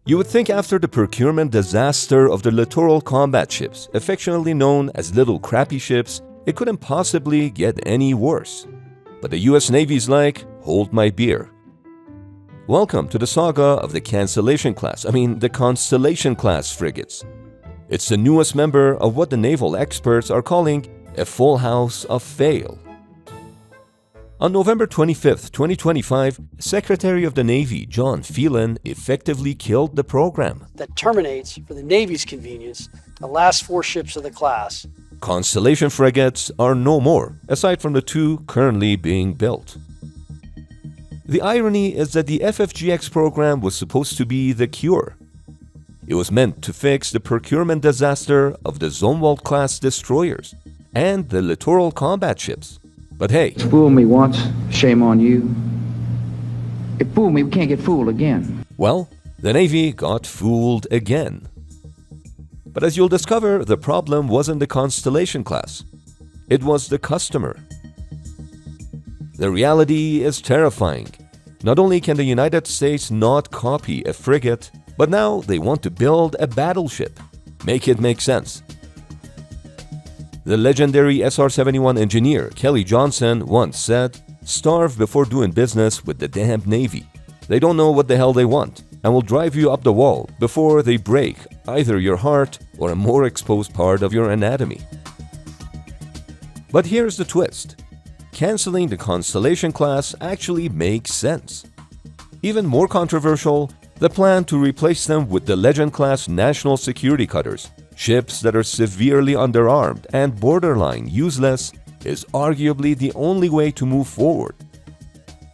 You would think after the procurement disaster of the littoral combat ships, affectionately known as little crappy ships, it couldn't possibly get any worse. But the US Navy's like, hold my beer. Welcome to the saga of the the Constellation-class frigates. It's the newest member of what the naval experts are calling a full house of fail. On November 25, 2025, Secretary of the Navy John Phelan effectively killed the program. That terminates, for the Navy's convenience, the last 4 ships of the class. Constellation frigates are no more, aside from the 2 currently being built. The irony is that the FFGX program was supposed to be the cure. It was meant to fix the procurement disaster of the Zumwalt-class destroyers and the littoral combat ships. But hey, fool me once, shame on you. If fool me, we can't get fooled again. Well, the Navy got fooled again. But as you'll discover, the problem wasn't the Constellation class. It was the customer. The reality is terrifying. Not only can the United States not copy a frigate, but now they want to build a battleship. Make it make sense. The legendary SR-71 engineer Kelly Johnson once said, "Starve before doing business with the damned Navy. They don't know what the hell they want and will drive you up the wall before they break either your heart or a more exposed part of your anatomy." But here's the twist. Canceling the Constellation class actually makes sense. Even more controversial, the plan to replace them with the Legend-class national security cutters, ships that are severely underarmed and borderline useless, is arguably the only way to move forward.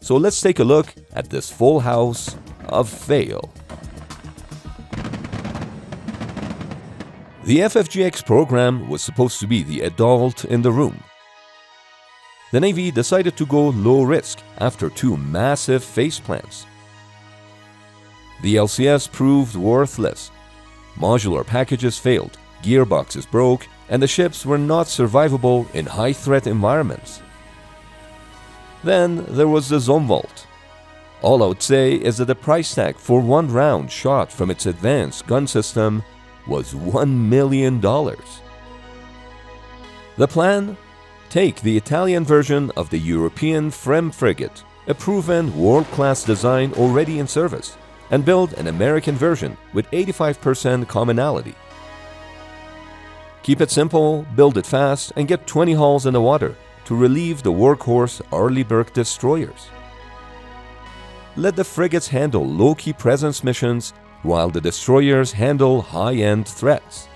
So let's take a look at this full house of fail. The FFGX program was supposed to be the adult in the room. The Navy decided to go low risk after 2 massive faceplants. The LCS proved worthless. Modular packages failed, gearboxes broke, and the ships were not survivable in high-threat environments. Then there was the Zumwalt. All I would say is that the price tag for 1 round shot from its advanced gun system was $1 million. The plan? Take the Italian version of the European FREM frigate, a proven world-class design already in service, and build an American version with 85% commonality. Keep it simple, build it fast, and get 20 hulls in the water to relieve the workhorse Arleigh destroyers. Let the frigates handle low-key presence missions while the destroyers handle high-end threats.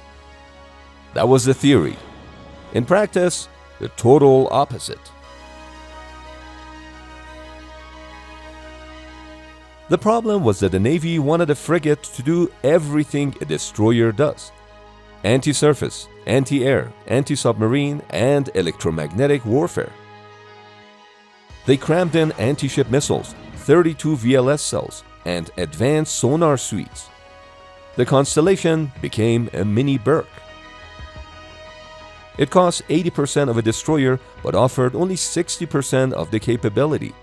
That was the theory. In practice, the total opposite. The problem was that the Navy wanted a frigate to do everything a destroyer does: anti-surface, anti-air, anti-submarine, and electromagnetic warfare. They crammed in anti-ship missiles, 32 VLS cells, and advanced sonar suites. The Constellation became a mini Burke. It cost 80% of a destroyer but offered only 60% of the capability.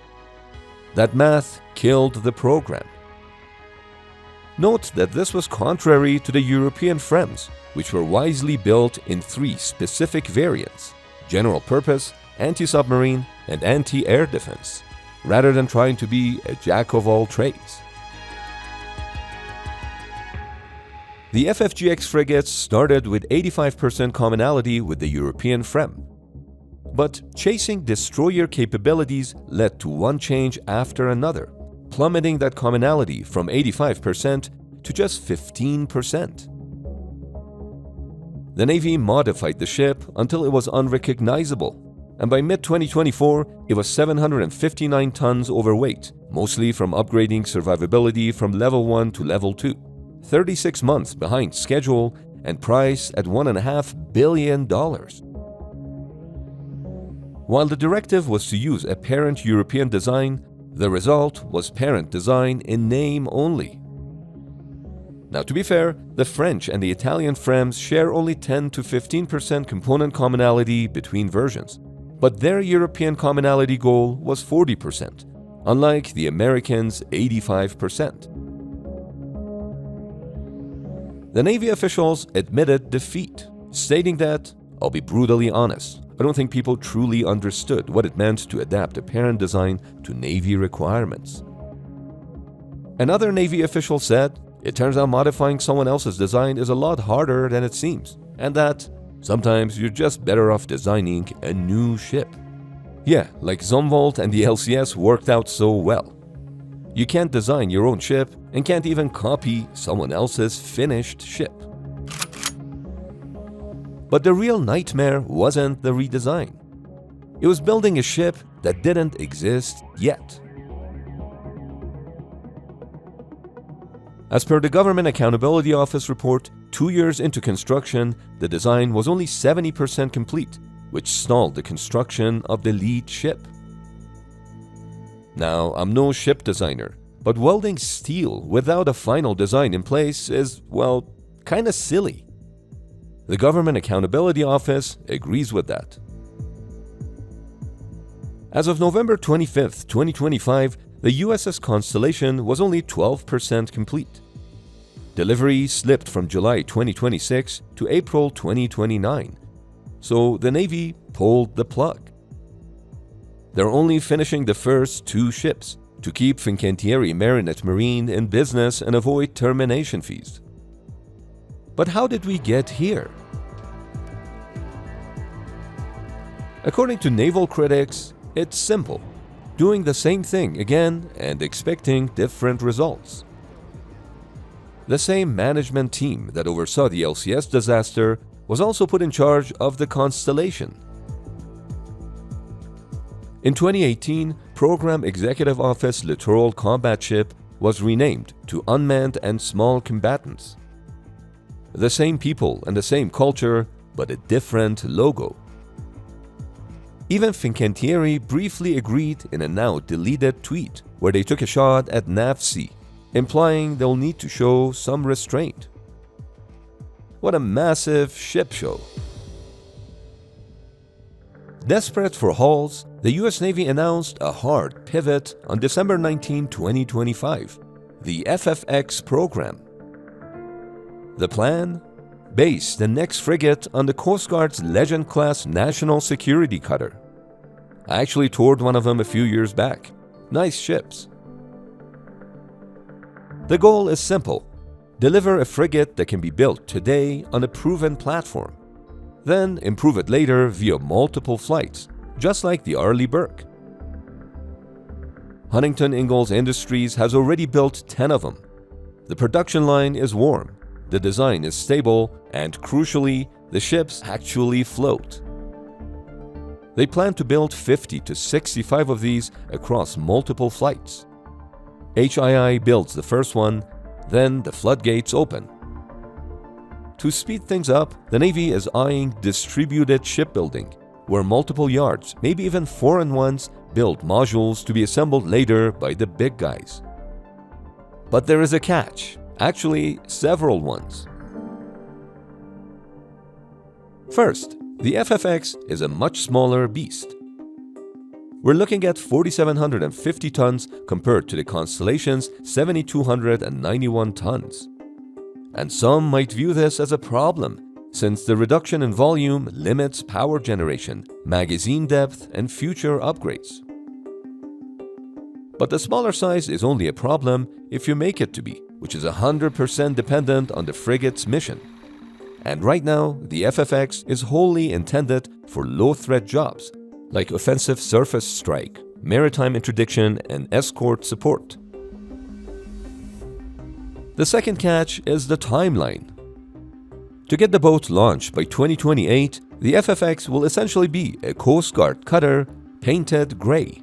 That math killed the program. Note that this was contrary to the European FREMs, which were wisely built in 3 specific variants: general purpose, anti-submarine, and anti-air defense, rather than trying to be a jack of all trades. The FFGX frigates started with 85% commonality with the European FREM. But chasing destroyer capabilities led to one change after another, plummeting that commonality from 85% to just 15%. The Navy modified the ship until it was unrecognizable, and by mid-2024, it was 759 tons overweight, mostly from upgrading survivability from Level 1 to Level 2, 36 months behind schedule and priced at $1.5 billion. While the directive was to use a parent European design, the result was parent design in name only. Now, to be fair, the French and the Italian FREMs share only 10 to 15% component commonality between versions, but their European commonality goal was 40%, unlike the Americans' 85%. The Navy officials admitted defeat, stating that, "I'll be brutally honest, I don't think people truly understood what it meant to adapt a parent design to Navy requirements." Another Navy official said, "It turns out modifying someone else's design is a lot harder than it seems, and that sometimes you're just better off designing a new ship." Yeah, like Zumwalt and the LCS worked out so well. You can't design your own ship and can't even copy someone else's finished ship. But the real nightmare wasn't the redesign. It was building a ship that didn't exist yet. As per the Government Accountability Office report, 2 years into construction, the design was only 70% complete, which stalled the construction of the lead ship. Now, I'm no ship designer, but welding steel without a final design in place is, well, kinda silly. The Government Accountability Office agrees with that. As of November 25, 2025, the USS Constellation was only 12% complete. Delivery slipped from July 2026 to April 2029, so the Navy pulled the plug. They're only finishing the first 2 ships to keep Fincantieri Marinette Marine in business and avoid termination fees. But how did we get here? According to naval critics, it's simple, doing the same thing again and expecting different results. The same management team that oversaw the LCS disaster was also put in charge of the Constellation. In 2018, Program Executive Office Littoral Combat Ship was renamed to Unmanned and Small Combatants. The same people and the same culture, but a different logo. Even Fincantieri briefly agreed in a now deleted tweet where they took a shot at NAVSEA, implying they'll need to show some restraint. What a massive ship show. Desperate for hulls, the US Navy announced a hard pivot on December 19, 2025, the FFX program. The plan? Base the next frigate on the Coast Guard's Legend-class national security cutter. I actually toured one of them a few years back. Nice ships. The goal is simple. Deliver a frigate that can be built today on a proven platform. Then improve it later via multiple flights, just like the Arleigh Burke. Huntington Ingalls Industries has already built 10 of them. The production line is warm, the design is stable, and crucially, the ships actually float. They plan to build 50 to 65 of these across multiple flights. HII builds the first one, then the floodgates open. To speed things up, the Navy is eyeing distributed shipbuilding, where multiple yards, maybe even foreign ones, build modules to be assembled later by the big guys. But there is a catch, actually several ones. First, the FFX is a much smaller beast. We're looking at 4,750 tons compared to the Constellation's 7,291 tons. And some might view this as a problem, since the reduction in volume limits power generation, magazine depth, and future upgrades. But the smaller size is only a problem if you make it to be, which is 100% dependent on the frigate's mission. And right now, the FFX is wholly intended for low-threat jobs, like offensive surface strike, maritime interdiction, and escort support. The second catch is the timeline. To get the boat launched by 2028, the FFX will essentially be a Coast Guard cutter painted gray.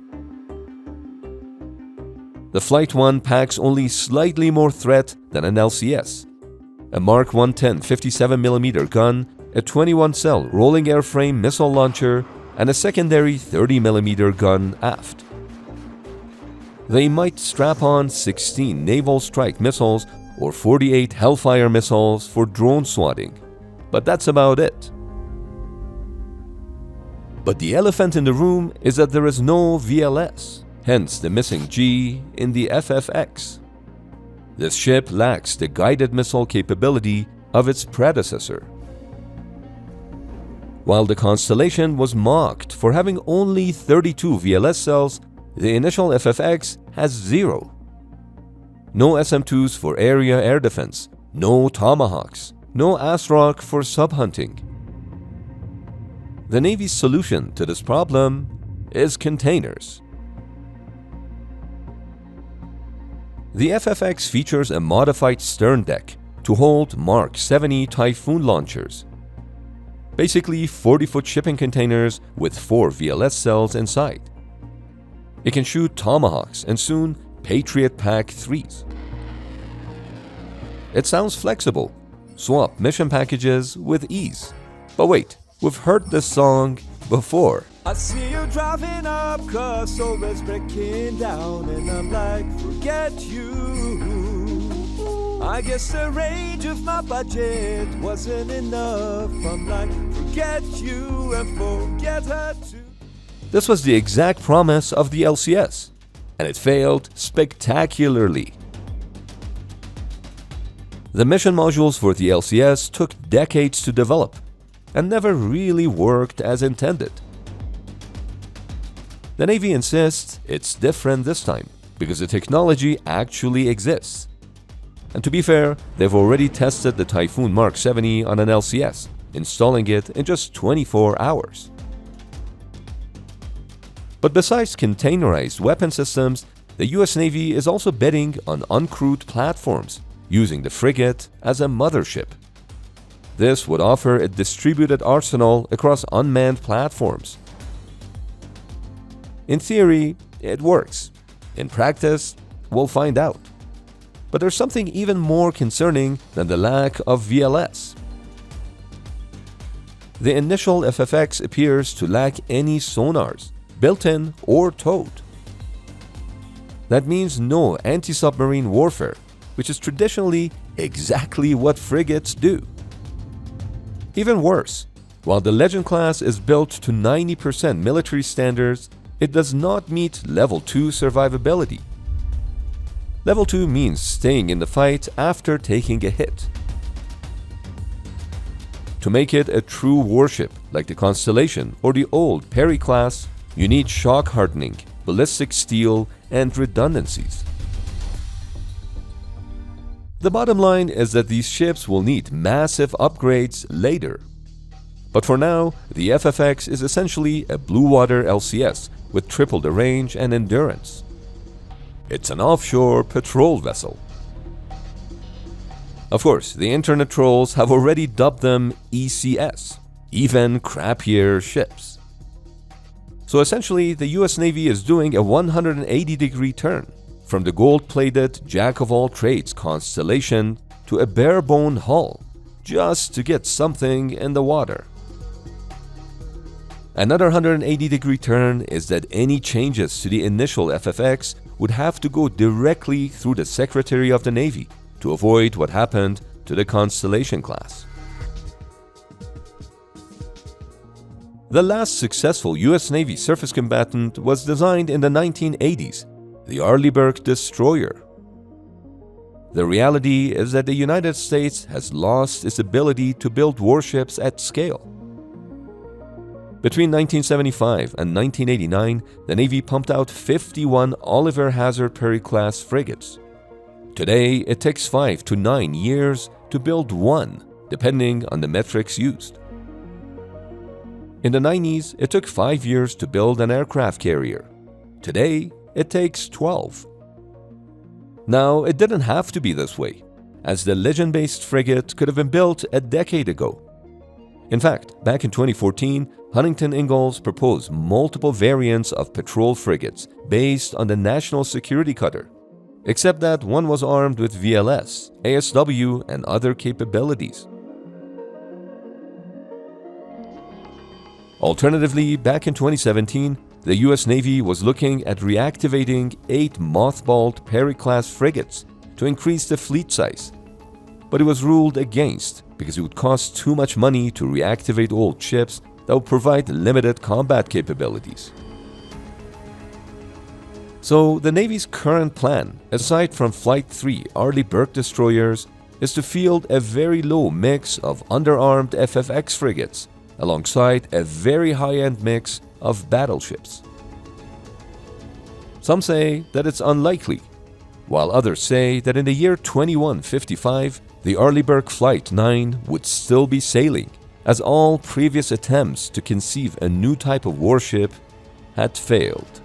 The Flight 1 packs only slightly more threat than an LCS. A Mark 110 57mm gun, a 21-cell rolling airframe missile launcher, and a secondary 30mm gun aft. They might strap on 16 naval strike missiles or 48 Hellfire missiles for drone swatting, but that's about it. But the elephant in the room is that there is no VLS, hence the missing G in the FFX. This ship lacks the guided missile capability of its predecessor. While the Constellation was mocked for having only 32 VLS cells, the initial FFX has 0. No SM-2s for area air defense, no Tomahawks, no ASROC for sub-hunting. The Navy's solution to this problem is containers. The FFX features a modified stern deck to hold Mark 70 Typhoon launchers. Basically 40-foot shipping containers with 4 VLS cells inside. It can shoot Tomahawks and soon Patriot Pack 3s. It sounds flexible. Swap mission packages with ease. But wait, we've heard this song before. I see you driving up, crossovers breaking down, and I'm like, forget you. I guess the range of my budget wasn't enough. I'm like, forget you and forget her too. This was the exact promise of the LCS, and it failed spectacularly. The mission modules for the LCS took decades to develop and never really worked as intended. The Navy insists it's different this time because the technology actually exists. And to be fair, they've already tested the Typhoon Mark 70 on an LCS, installing it in just 24 hours. But besides containerized weapon systems, the US Navy is also betting on uncrewed platforms, using the frigate as a mothership. This would offer a distributed arsenal across unmanned platforms. In theory, it works. In practice, we'll find out. But there's something even more concerning than the lack of VLS. The initial FFX appears to lack any sonars, built-in or towed. That means no anti-submarine warfare, which is traditionally exactly what frigates do. Even worse, while the Legend class is built to 90% military standards, it does not meet Level 2 survivability. Level 2 means staying in the fight after taking a hit. To make it a true warship like the Constellation or the old Perry class, you need shock hardening, ballistic steel, and redundancies. The bottom line is that these ships will need massive upgrades later. But for now, the FFX is essentially a blue water LCS with triple the range and endurance. It's an offshore patrol vessel. Of course, the internet trolls have already dubbed them ECS, even crappier ships. So essentially, the US Navy is doing a 180-degree turn from the gold-plated jack-of-all-trades Constellation to a bare-bone hull, just to get something in the water. Another 180-degree turn is that any changes to the initial FFX would have to go directly through the Secretary of the Navy to avoid what happened to the Constellation-class. The last successful US Navy surface combatant was designed in the 1980s, the Arleigh destroyer. The reality is that the United States has lost its ability to build warships at scale. Between 1975 and 1989, the Navy pumped out 51 Oliver Hazard Perry-class frigates. Today, it takes 5 to 9 years to build one, depending on the metrics used. In the 90s, it took 5 years to build an aircraft carrier. Today, it takes 12. Now, it didn't have to be this way, as the Legend-based frigate could have been built a decade ago. In fact, back in 2014, Huntington Ingalls proposed multiple variants of patrol frigates based on the National Security Cutter, except that one was armed with VLS, ASW, and other capabilities. Alternatively, back in 2017, the US Navy was looking at reactivating 8 mothballed Perry-class frigates to increase the fleet size, but it was ruled against because it would cost too much money to reactivate old ships that would provide limited combat capabilities. So the Navy's current plan, aside from Flight 3 Arleigh Burke destroyers, is to field a very low mix of underarmed FFX frigates alongside a very high-end mix of battleships. Some say that it's unlikely, while others say that in the year 2155, the Arleigh Flight 9 would still be sailing, as all previous attempts to conceive a new type of warship had failed.